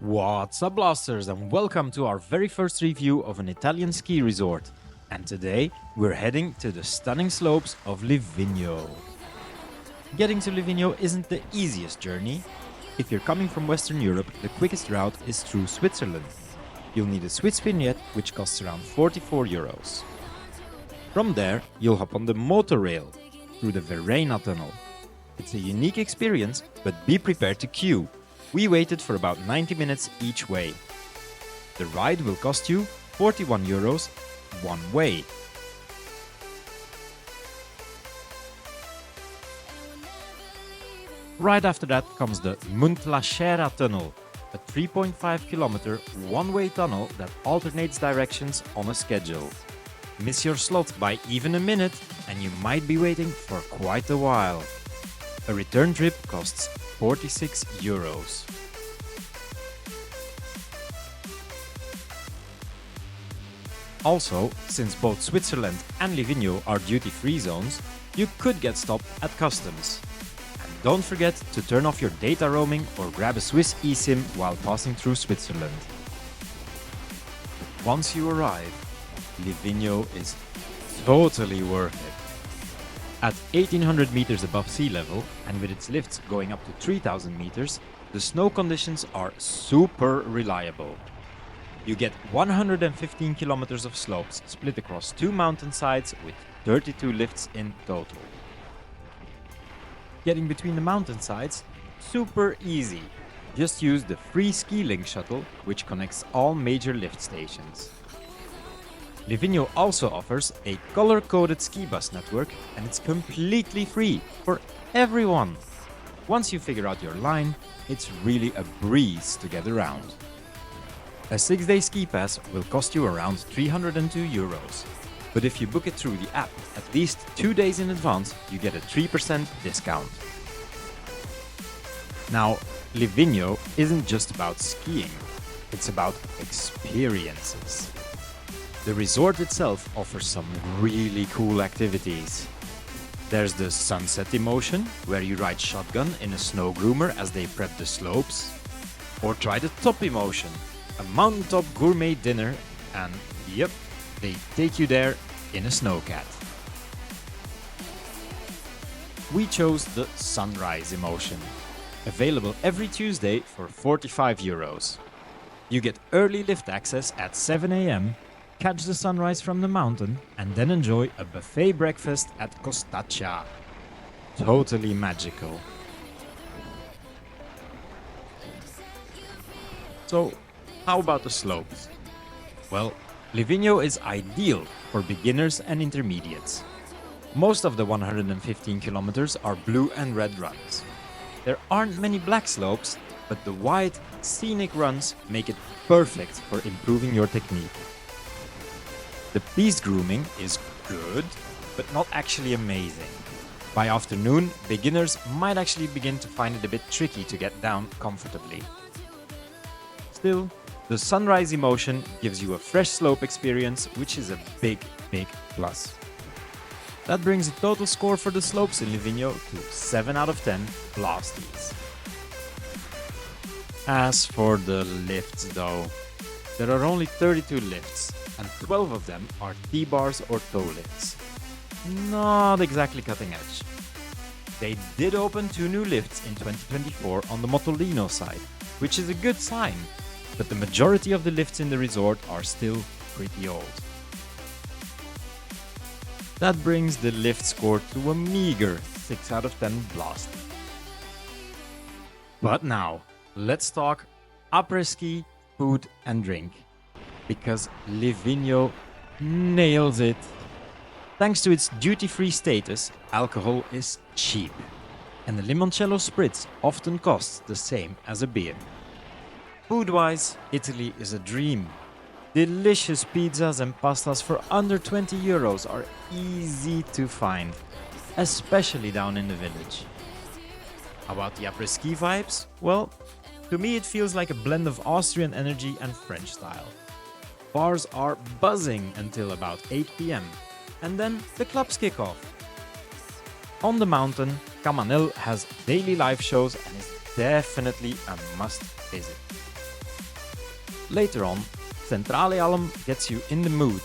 What's up, blasters, and welcome to our very first review of an Italian ski resort. And today we're heading to the stunning slopes of Livigno. Getting to Livigno isn't the easiest journey. If you're coming from Western Europe, the quickest route is through Switzerland. You'll need a Swiss vignette, which costs around 44 euros. From there, you'll hop on the motorrail through the Verena tunnel. It's a unique experience, but be prepared to queue. We waited for about 90 minutes each way. The ride will cost you 41 euros one way. Right after that comes the Muntlascera tunnel, a 3.5 kilometer one-way tunnel that alternates directions on a schedule. Miss your slot by even a minute and you might be waiting for quite a while. A return trip costs 46 euros. Also, since both Switzerland and Livigno are duty-free zones, you could get stopped at customs. And don't forget to turn off your data roaming or grab a Swiss eSIM while passing through Switzerland. But once you arrive, Livigno is totally worth it. At 1800 meters above sea level and with its lifts going up to 3000 meters, the snow conditions are super reliable. You get 115 kilometers of slopes split across two mountainsides with 32 lifts in total. Getting between the mountainsides, super easy. Just use the free Ski Link shuttle, which connects all major lift stations. Livigno also offers a color-coded ski bus network, and it's completely free for everyone. Once you figure out your line, it's really a breeze to get around. A 6-day ski pass will cost you around 302 euros, but if you book it through the app at least 2 days in advance, you get a 3% discount. Now, Livigno isn't just about skiing, it's about experiences. The resort itself offers some really cool activities. There's the sunset emotion, where you ride shotgun in a snow groomer as they prep the slopes. Or try the top emotion, a mountaintop gourmet dinner, and yep, they take you there in a snowcat. We chose the sunrise emotion, available every Tuesday for 45 euros. You get early lift access at 7 AM, catch the sunrise from the mountain, and then enjoy a buffet breakfast at Costaccia. Totally magical. So, how about the slopes? Well, Livigno is ideal for beginners and intermediates. Most of the 115 kilometers are blue and red runs. There aren't many black slopes, but the wide, scenic runs make it perfect for improving your technique. The piste grooming is good, but not actually amazing. By afternoon, beginners might actually begin to find it a bit tricky to get down comfortably. Still, the sunrise emotion gives you a fresh slope experience, which is a big plus. That brings the total score for the slopes in Livigno to 7 out of 10 blasties. As for the lifts though, there are only 32 lifts, and 12 of them are T-bars or toe lifts. Not exactly cutting edge. They did open 2 new lifts in 2024 on the Motolino side, which is a good sign, but the majority of the lifts in the resort are still pretty old. That brings the lift score to a meager 6 out of 10 blast. But now, let's talk après-ski, food and drink. Because Livigno nails it. Thanks to its duty-free status, alcohol is cheap. And the limoncello spritz often costs the same as a beer. Food-wise, Italy is a dream. Delicious pizzas and pastas for under 20 euros are easy to find, especially down in the village. How about the après-ski vibes? Well, to me it feels like a blend of Austrian energy and French style. Bars are buzzing until about 8 PM, and then the clubs kick off. On the mountain, Camanel has daily live shows and is definitely a must visit. Later on, Centrale Alm gets you in the mood,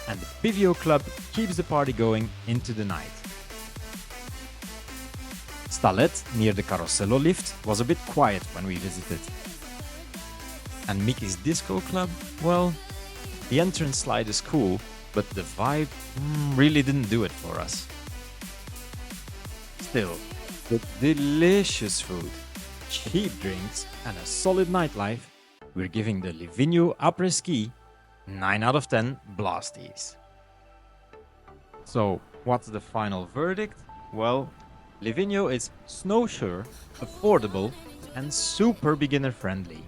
and the Bivio Club keeps the party going into the night. Stallet, near the Carosello lift, was a bit quiet when we visited. And Mickey's Disco Club, well, the entrance slide is cool, but the vibe really didn't do it for us. Still, with delicious food, cheap drinks, and a solid nightlife, we're giving the Livigno après-ski 9 out of 10 blasties. So, what's the final verdict? Well, Livigno is snow-sure, affordable, and super beginner-friendly.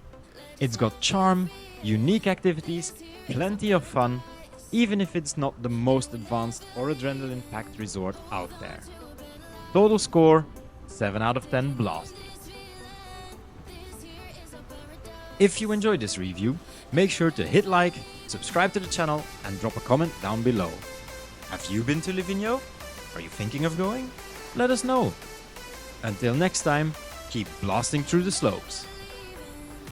It's got charm, unique activities, plenty of fun, even if it's not the most advanced or adrenaline-packed resort out there. Total score, 7 out of 10 blasties. If you enjoyed this review, make sure to hit like, subscribe to the channel, and drop a comment down below. Have you been to Livigno? Are you thinking of going? Let us know. Until next time, keep blasting through the slopes.